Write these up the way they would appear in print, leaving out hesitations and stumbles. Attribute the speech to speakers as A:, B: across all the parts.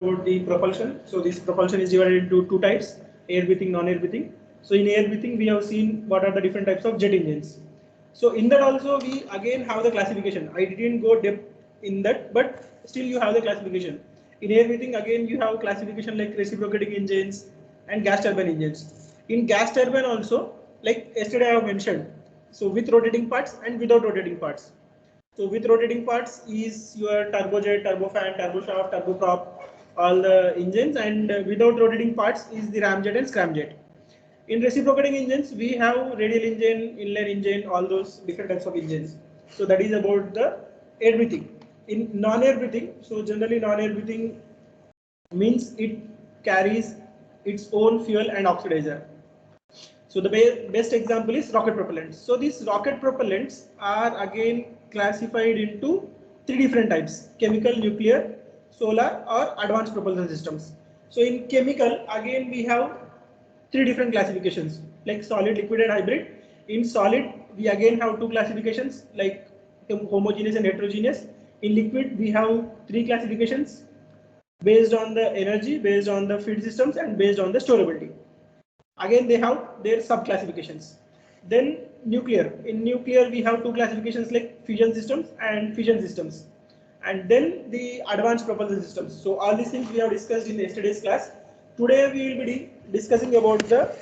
A: about the propulsion. So this propulsion is divided into two types: air breathing, non-air breathing. So in air breathing, we have seen what are the different types of jet engines. So in that also we again have the classification. I didn't go depth in that, but still you have the classification. In air breathing, again you have classification like reciprocating engines and gas turbine engines. In gas turbine also, like yesterday I have mentioned, so with rotating parts and without rotating parts. So with rotating parts is your turbojet, turbofan, turboshaft, turboprop, all the engines, and without rotating parts is the ramjet and scramjet. In reciprocating engines, we have radial engine, inline engine, all those different types of engines. So that is about the air breathing. In non-air breathing, so generally non-air breathing means it carries its own fuel and oxidizer. So the best example is rocket propellants. So these rocket propellants are again classified into three different types: chemical, nuclear, solar, or advanced propulsion systems. So in chemical, again we have three different classifications like solid, liquid, and hybrid. In solid, we again have two classifications like homogeneous and heterogeneous. In liquid, we have three classifications based on the energy, based on the feed systems, and based on the storability. Again, they have their sub classifications. Then nuclear. In nuclear, we have two classifications like fusion systems and fission systems. And then the advanced propulsion systems. So all these things we have discussed in yesterday's class. Today we will be discussing about the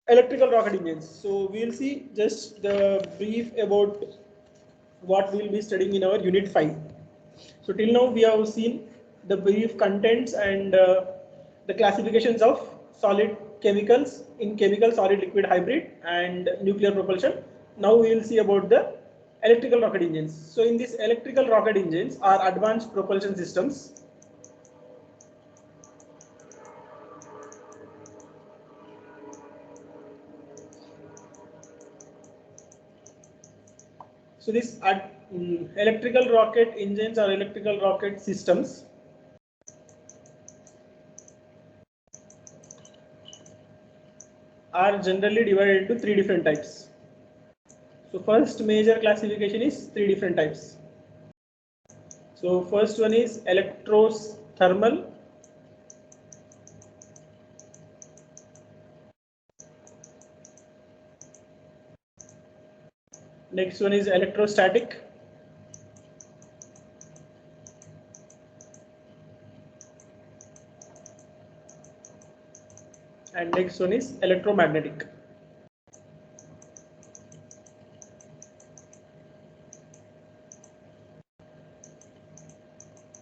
A: electrical rocket engines. So we will see just the brief about what we will be studying in our unit 5. So till now we have seen the brief contents and the classifications of solid chemicals in chemical, solid, liquid, hybrid, and nuclear propulsion. Now we will see about the electrical rocket engines. So in these electrical rocket engines are advanced propulsion systems. So these electrical rocket engines or electrical rocket systems are generally divided into three different types. So first major classification is three different types. So first one is electrothermal. Next one is electrostatic. And next one is electromagnetic.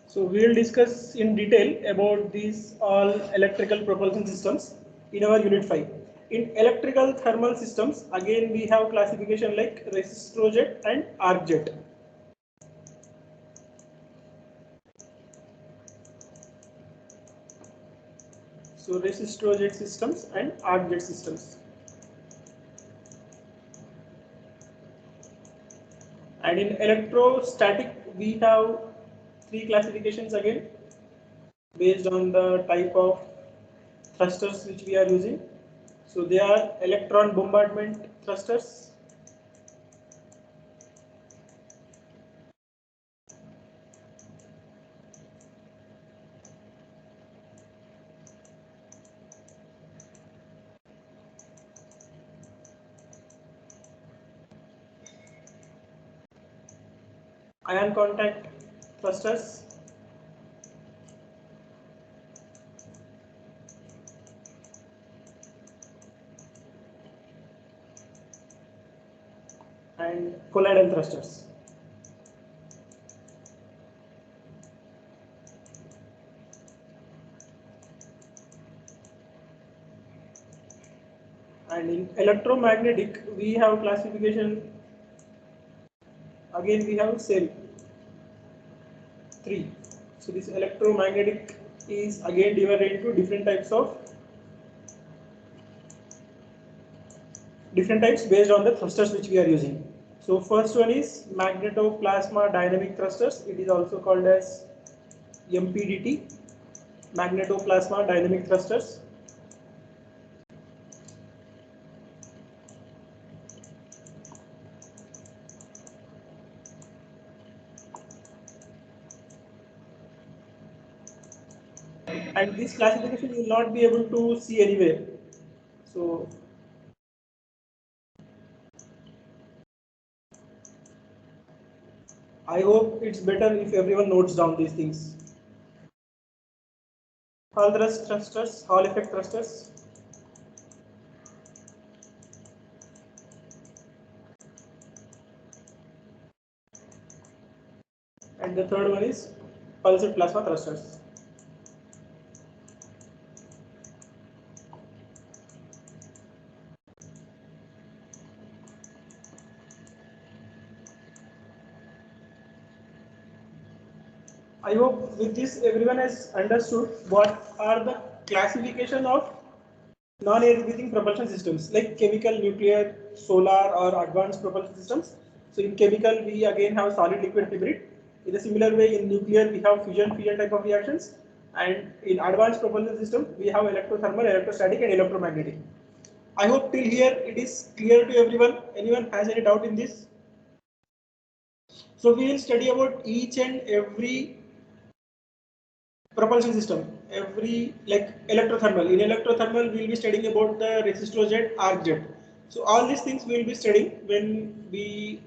A: So we will discuss in detail about these all electrical propulsion systems in our unit 5. In electrical thermal systems, again we have classification like resistrojet and arc jet. So resistrojet systems and arc jet systems. And in electrostatic, we have three classifications again based on the type of thrusters which we are using. So they are electron bombardment thrusters, ion contact thrusters, and colloidal thrusters. And in electromagnetic, we have classification. Again, we have cell 3. So this electromagnetic is again divided into different types based on the thrusters which we are using. So first one is magnetoplasma dynamic thrusters. It is also called as MPDT, magnetoplasma dynamic thrusters. and this classification you will not be able to see anywhere. So I hope it's better if everyone notes down these things. Hall thrust thrusters, Hall effect thrusters. And the third one is pulsed plasma thrusters. I hope with this everyone has understood what are the classification of non-air breathing propulsion systems like chemical, nuclear, solar or advanced propulsion systems. So in chemical we again have solid liquid hybrid. In a similar way in nuclear we have fusion type of reactions, and in advanced propulsion system we have electrothermal, electrostatic and electromagnetic. I hope till here it is clear to everyone. Anyone has any doubt in this? So we will study about each and every propulsion system, every like electrothermal. In electrothermal we will be studying about the reciprojet, arc jet. So all these things we will be studying when we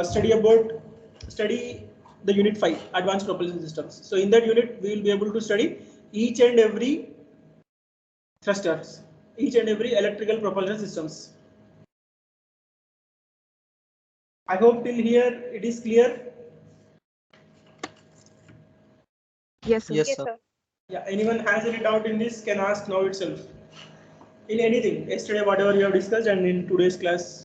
A: study the unit 5, advanced propulsion systems. So in that unit we will be able to study each and every thrusters, each and every electrical propulsion systems. I hope till here it is clear.
B: Yes, sir.
C: Yes, sir.
A: Yeah, anyone has any doubt in this can ask now itself. In anything, yesterday whatever you have discussed and in today's class.